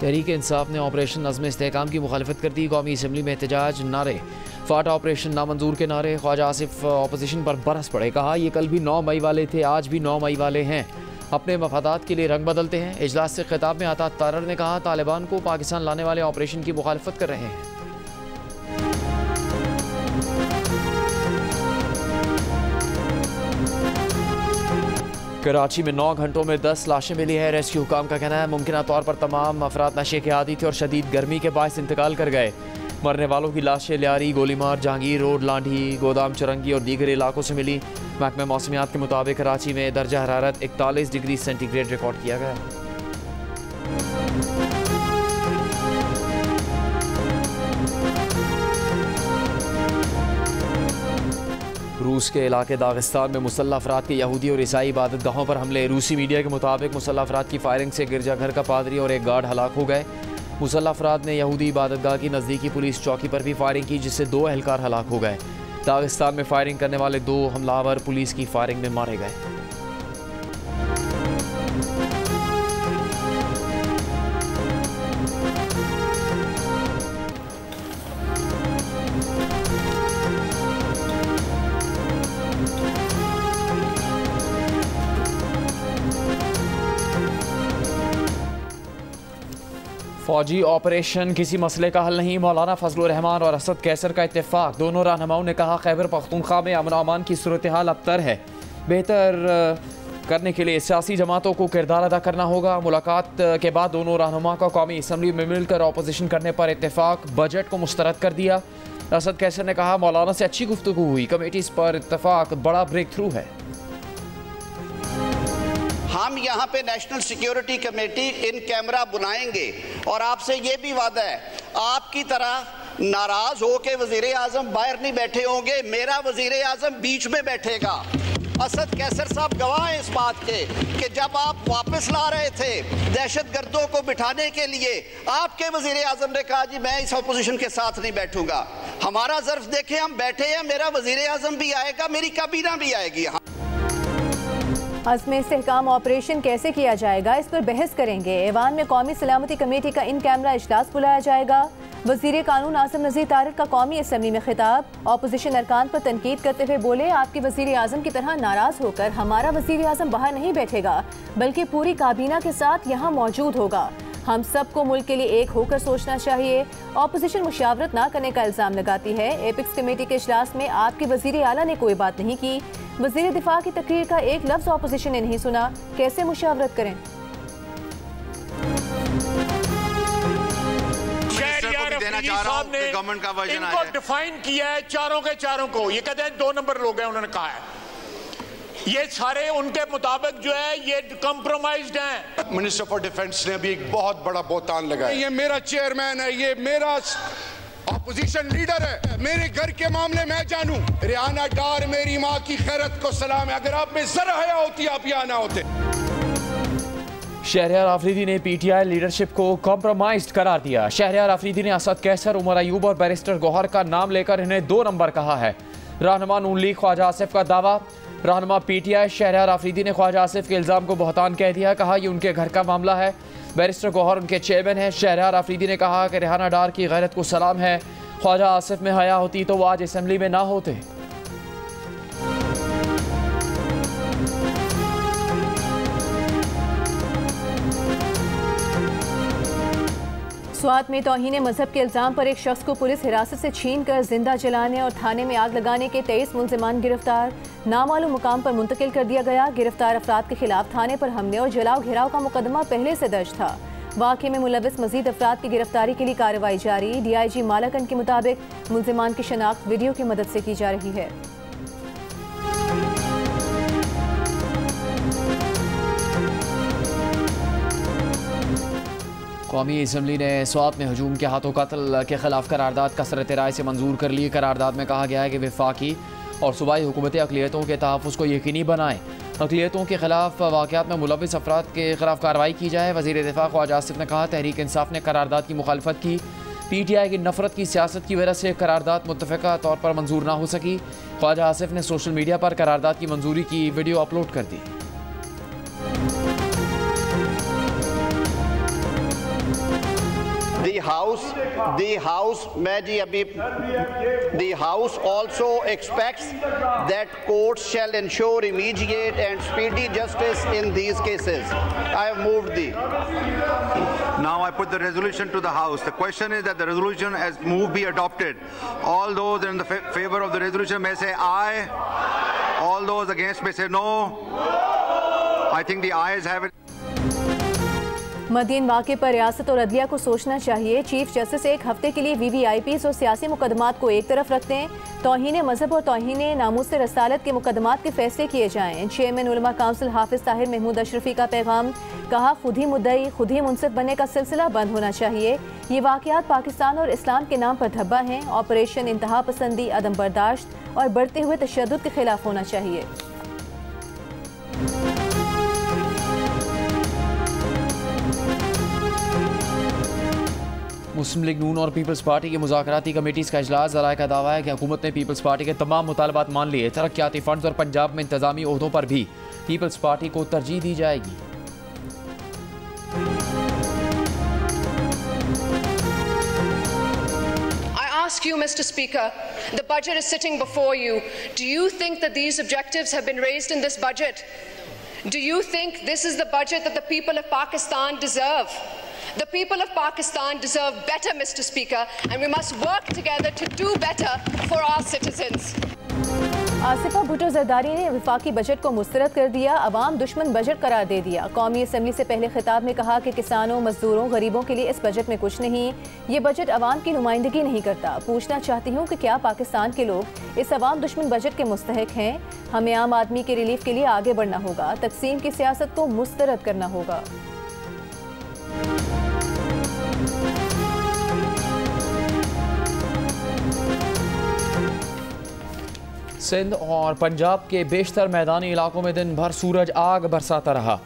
तहरीक इंसाफ ने ऑपरेशन नज़्म इस्तेहकाम की मुखालफत कर दी। कौमी असम्बली में एहतजाज, नारे, फाटा ऑपरेशन नामंजूर के नारे। ख्वाजा आसिफ अपोजिशन पर बरस पड़े, कहा ये कल भी 9 मई वाले थे, आज भी 9 मई वाले हैं, अपने मफादात के लिए रंग बदलते हैं। इजलास से खिताब में आता तारर ने कहा तालिबान को पाकिस्तान लाने वाले ऑपरेशन की मुखालफत कर रहे हैं। कराची में 9 घंटों में 10 लाशें मिली है। रेस्क्यू हुकाम का कहना है मुमकिन तौर पर तमाम अफराद नशे के आदी थे और शदीद गर्मी के बायस इंतकाल कर गए। मरने वालों की लाशें लियारी, गोलीमार, जहांगीर रोड, लांढी, गोदाम चरंगी और दीगर इलाकों से मिली। महकमे मौसमियात के मुताबिक कराची में दर्जा हरारत 41 डिग्री सेंटीग्रेड रिकॉर्ड किया गया। रूस के इलाके दागिस्तान में मुसल्लह अफराद के यहूदी और ईसाई इबादत गाहों पर हमले। रूसी मीडिया के मुताबिक मुसल्लह अफराद की फायरिंग से गिरजाघर का पादरी और एक गार्ड हलाक हो गए। मुसल्लह अफराद ने यहूदी इबादत गाह की नज़दीकी पुलिस चौकी पर भी फायरिंग की, जिससे 2 एहलकार हलाक हो गए। दागिस्तान में फायरिंग करने वाले 2 हमलावर पुलिस की फायरिंग में मारे गए। फौजी ऑपरेशन किसी मसले का हल नहीं, मौलाना फजलुर रहमान और असद कैसर का इत्तेफाक। दोनों रहनुमाओं ने कहा खैबर पख्तूनख्वा में अमन अमान की सूरत हाल अबतर है, बेहतर करने के लिए सियासी जमातों को किरदार अदा करना होगा। मुलाकात के बाद दोनों रहनुमा का कौमी असम्बली में मिलकर ऑपोजिशन करने पर इत्तेफाक, बजट को मुस्तरद कर दिया। असद कैसर ने कहा मौलाना से अच्छी गुफ्तगू हुई, कमेटीज पर इत्तेफाक बड़ा ब्रेक थ्रू है। हम यहाँ पे national security committee in camera बुलाएंगे और आपसे ये भी वादा है, आपकी तरह नाराज हो के वजीर आजम बाहर नहीं बैठे होंगे, मेरा वजीर आजम बीच में बैठेगा। असद कैसर साहब गवाह हैं इस बात के कि जब आप वापस ला रहे थे दहशत गर्दों को बिठाने के लिए, आपके वजीर आजम ने कहा जी मैं इस अपोजिशन के साथ नहीं बैठूंगा। हमारा ज़र्फ देखें, हम बैठे हैं, मेरा वजीर आजम भी आएगा, मेरी काबीना भी आएगी। अज़्म इस्तेहकाम ऑपरेशन कैसे किया जाएगा, इस पर बहस करेंगे। ऐवान में कौमी सलामती कमेटी का इन कैमरा इजलास बुलाया जाएगा। वज़ीर कानून आसिम नज़ीर तारिक का कौमी असम्बली में खिताब। ऑपोजिशन अरकान पर तनकीद करते हुए बोले आपके वज़ीर आज़म की तरह नाराज़ होकर हमारा वज़ीर आज़म बाहर नहीं बैठेगा, बल्कि पूरी काबीना के साथ यहाँ मौजूद होगा। हम सबको मुल्क के लिए एक होकर सोचना चाहिए। ऑपोजिशन मुशावरत ना करने का इल्ज़ाम लगाती है। एपिक्स कमेटी के इजलास में आपके वज़ीर आला ने कोई बात नहीं की। वज़ीर दिफा की तकरीर का एक लफ्ज़ ऑपोजिशन ने नहीं सुना, कैसे मुशावरत करें। इनको डिफाइन किया है चारों के चारों को, ये कहते हैं 2 नंबर लोग हैं, उन्होंने कहा है ये सारे उनके मुताबिक जो है ये कॉम्प्रोमाइज्ड हैं। मिनिस्टर फॉर डिफेंस ने अभी एक बहुत बड़ा बोतान लगाया, ये मेरा चेयरमैन है, ये मेरा ऑपोजिशन लीडर है, मेरे घर के मामले मैं जानूं। रियाना डार मेरी माँ की खैरत को सलाम है, अगर आप में जरा हया होती आप यहाँ ना होते। शहरयार आफरीदी ने पीटीआई लीडरशिप को कॉम्प्रोमाइज्ड करार दिया। शहरयार आफरीदी ने असद कैसर, उमर अयूब और बैरिस्टर गौहर का नाम लेकर इन्हें 2 नंबर कहा है। रहनुमा नून लीग ख्वाजा आसिफ का दावा। रहनुमा पीटीआई शहरयार आफरीदी ने ख्वाजा आसिफ के इल्ज़ाम को बहतान कह दिया, कहा यह उनके घर का मामला है। बैरिस्टर गौहर उनके चेयरमैन हैं। शहरयार आफरीदी ने कहा कि रिहाना डार की गैरत को सलाम है, ख्वाजा आसिफ में हया होती तो वो आज असम्बली में ना होते। स्वात में तौहीन मजहब के इल्ज़ाम पर एक शख्स को पुलिस हिरासत से छीन कर जिंदा जलाने और थाने में आग लगाने के 23 मुलजिमान गिरफ्तार। नामालूम मुकाम पर मुंतकिल कर दिया गया। गिरफ्तार अफराद के खिलाफ थाने पर हमले और जलाओ घेराव का मुकदमा पहले से दर्ज था। वाक़े में मुलविस मजीद अफराद की गिरफ्तारी के लिए कार्रवाई जारी। DIG मालाकन के मुताबिक मुलजिमान की शनाख्त वीडियो की मदद से की जा रही है। कौमी असम्बली ने स्वात में हजूम के हाथों कत्ल के खिलाफ करारदाद कसरत राय से मंजूर कर ली। करारदाद में कहा गया है कि वफाकी और सूबाई हुकूमतें अक़लियतों के तहफ़्फ़ुज़ को यकीनी बनाएं, अक़लियतों के खिलाफ वाक़यात में मुलविस अफराद के खिलाफ कार्रवाई की जाए। वज़ीर दिफा ख्वाजा आसिफ ने कहा तहरीक इंसाफ ने करारदाद की मुखालफत की। PTI की नफरत की सियासत की वजह से करारदाद मुत्तफ़िक़ा तौर पर मंजूर ना हो सकी। ख्वाजा आसिफ ने सोशल मीडिया पर करारदाद की मंजूरी की वीडियो अपलोड कर दी। House also expects that courts shall ensure immediate and speedy justice in these cases. I have moved the. Now I put the resolution to the House. The question is that the resolution as moved be adopted. All those in the favor of the resolution may say aye. All those against may say no. I think the ayes have it. Medina वाक़े पर रियासत और अदलिया को सोचना चाहिए। Chief justice एक हफ्ते के लिए VVIPs और सियासी मुकदमात को एक तरफ रखते हैं। तौहीन मजहब और तौहीन नामूस रसालत के मुकदमात के फैसले किए जाएं। चेयरमैन उलमा काउंसिल हाफिज ताहिर महमूद अशरफी का पैगाम, कहा खुद ही मुद्दई खुद ही मुनसिफ बनने का सिलसिला बंद होना चाहिए। ये वाक़यात पाकिस्तान और इस्लाम के नाम पर धब्बा हैं। ऑपरेशन इंतहा पसंदी, अदम बर्दाश्त और बढ़ते हुए तशद्दुद के खिलाफ होना चाहिए। मुस्लिम लीग नून और पीपल्स पार्टी की मुज़ाकराती कमेटीज़ का इजलास। ज़राए का दावा है कि हुकूमत ने पीपल्स पार्टी के तमाम मुतालबात मान लिए। तरक्याती फंड्स और पंजाब में इंतजामी ओहदों पर भी पीपल्स पार्टी को तरजीह दी जाएगी। Ask you, Mr. Speaker, the budget is sitting before you. Do you think that these objectives have been raised in this budget? Do you think this is the budget that the people of Pakistan deserve? The people of Pakistan deserve better, Mr. Speaker, and we must work together to do better for our citizens. Asifa Bhutto Zardari ने वफाकी budget को मुस्तरद कर दिया, अवाम दुश्मन budget करार दे दिया। कौमी assembly से पहले खिताब में कहा कि किसानों, मजदूरों, गरीबों के लिए इस बजट में कुछ नहीं। ये बजट अवाम की नुमाइंदगी नहीं करता। पूछना चाहती हूँ कि क्या पाकिस्तान के लोग इस अवाम दुश्मन बजट के मुस्तहिक हैं? हमें आम आदमी के रिलीफ के लिए आगे बढ़ना होगा, तकसीम की सियासत को मुस्तरद करना होगा। सिंध और पंजाब के बेशतर मैदानी इलाकों में दिन भर सूरज आग बरसाता रहा।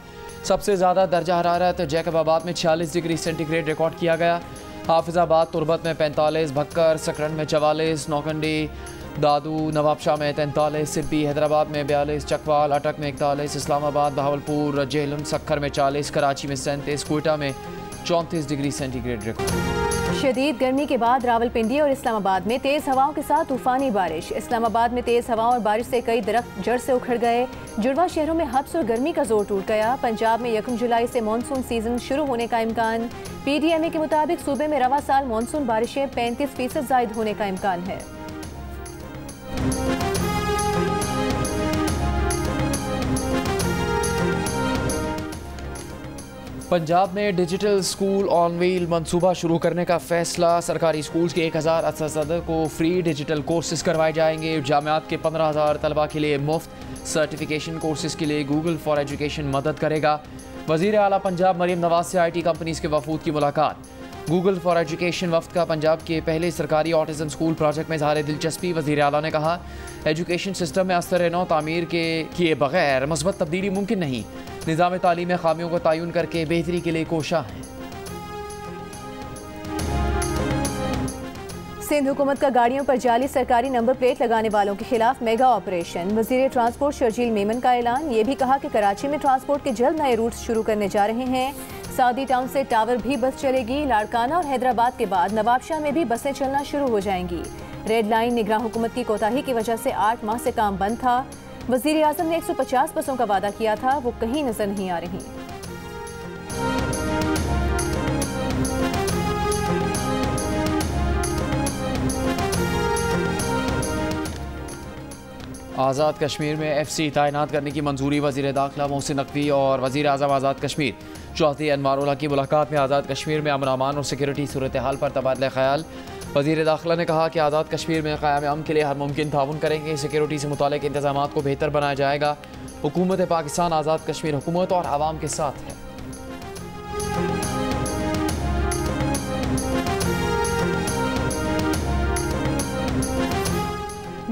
सबसे ज़्यादा दर्जा हरारत जैकबाबाद में 46 डिग्री सेंटीग्रेड रिकॉर्ड किया गया। हाफिजाबाद तुरबत में 45, भक्कर सकरन में 44, नौकंडी दादू नवाबशाह में 43, सिब्बी हैदराबाद में 42, चकवाल अटक में 41, इस्लामाबाद बहावलपुर जेहलम सक्खर में 40, कराची में 37, कोयटा में 34 डिग्री सेंटीग्रेड रिकॉर्ड। शदीद गर्मी के बाद रावलपिंडी और इस्लामाबाद में तेज़ हवाओं के साथ तूफानी बारिश। इस्लामाबाद में तेज़ हवाओं और बारिश से कई दरख्त जड़ से उखड़ गए। जुड़वा शहरों में हब्स और गर्मी का जोर टूट गया। पंजाब में 1 जुलाई से मानसून सीजन शुरू होने का इम्कान। PDMA के मुताबिक सूबे में रवा साल मानसून बारिशें 35% जायद होने का इम्कान है। पंजाब में डिजिटल स्कूल ऑन व्हील मंसूबा शुरू करने का फैसला। सरकारी स्कूल्स के 1000 असातिज़ा को फ्री डिजिटल कोर्सेज करवाए जाएंगे। जामियात के 15,000 तलबा के लिए मुफ्त सर्टिफिकेशन कोर्सेज के लिए गूगल फॉर एजुकेशन मदद करेगा। वज़ीर आला पंजाब मरीम नवाज से IT कंपनीज के वफूद की मुलाकात। गूगल फॉर एजुकेशन वफ्द का पंजाब के पहले सरकारी ऑटिज़म स्कूल प्रोजेक्ट में इज़हार दिलचस्पी। वज़ीर आला ने कहा एजुकेशन सिस्टम में अस्तर नौ तामीर के किए बगैर मस्बत तब्दीली मुमकिन नहीं। निज़ाम तालीम में खामियों को तयन करके बेहतरी के लिए कोशा है। सिंध हुकूमत का गाड़ियों पर जाली सरकारी नंबर प्लेट लगाने वालों के खिलाफ मेगा ऑपरेशन। वज़ीर ट्रांसपोर्ट शर्जील मेमन का ऐलान। ये भी कहा कि कराची में ट्रांसपोर्ट के जल्द नए रूट शुरू करने जा रहे हैं। सादी टाउन से टावर भी बस चलेगी। लाड़काना और हैदराबाद के बाद नवाबशाह में भी बसें चलना शुरू हो जाएंगी। रेड लाइन निगरान हुकूमत की कोताही की वजह से 8 माह से काम बंद था। वज़ीर आज़म ने 150 बसों का वादा किया था, वो कहीं नजर नहीं आ रही। आज़ाद कश्मीर में FC तैनात करने की मंजूरी। वज़ीर दाखिला मोहसिन नकवी और वज़ीर आज़म आज़ाद कश्मीर चौधरी अनवारुल्लाह की मुलाकात में आज़ाद कश्मीर में अमन अमान और सिक्योरिटी सूरत हाल पर तबादला ख्याल। वज़ीर दाखिला ने कहा कि आज़ाद कश्मीर में क़याम अमन के लिए हर मुमकिन ताउन करेंगे। सिक्योरिटी से मुताल्लिक़ इंतज़ामात को बेहतर बनाया जाएगा। हुकूमत पाकिस्तान आज़ाद कश्मीर हुकूमत और आवाम के साथ है।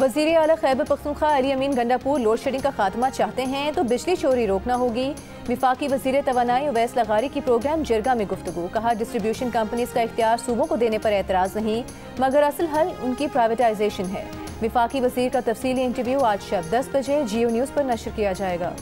वज़ीर आला खैबर पख्तूनख्वा अली अमीन गंडापुर लोड शेडिंग का खात्मा चाहते हैं तो बिजली चोरी रोकना होगी। विफाकी वज़ीर तवानाई उवैस लगारी की प्रोग्राम जरगा में गुफ्तगू। कहा डिस्ट्रीब्यूशन कंपनीज का इख्तियार सूबों को देने पर एतराज़ नहीं, मगर असल हल उनकी प्राइवेटाइजेशन है। विफाकी वज़ीर का तफसीली इंटरव्यू आज शब 10 बजे जियो न्यूज़ पर नशर किया जाएगा।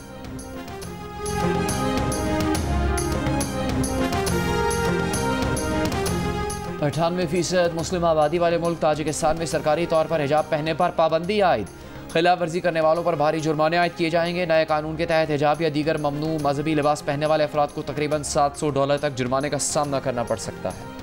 98% मुस्लिम आबादी वाले मुल्क ताजिकिस्तान में सरकारी तौर पर हिजाब पहनने पर पाबंदी आयद। खिलाफ वर्जी करने वालों पर भारी जुर्माने आयद किए जाएंगे। नए कानून के तहत हिजाब या दीगर ममनू मजहबी लिबास पहनने वाले अफराद को तकरीबन $700 तक जुर्माने का सामना करना पड़ सकता है।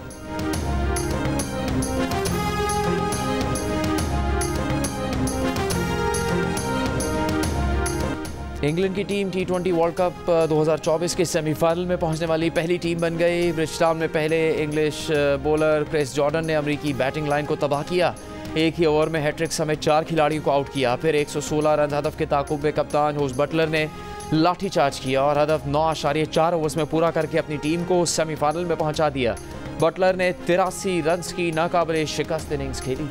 इंग्लैंड की टीम T20 वर्ल्ड कप 2024 के सेमीफाइनल में पहुंचने वाली पहली टीम बन गई। ब्रिजटाउन में पहले इंग्लिश बॉलर क्रिस जॉर्डन ने अमरीकी बैटिंग लाइन को तबाह किया। एक ही ओवर में हैट्रिक समेत 4 खिलाड़ियों को आउट किया। फिर 116 रन हदफ के ताकुब में कप्तान जोस बटलर ने लाठीचार्ज किया और हदफ 9.4 ओवर्स में पूरा करके अपनी टीम को सेमीफाइनल में पहुंचा दिया। बटलर ने 83 रन की नाकाबिले शिकस्त इनिंग्स खेली।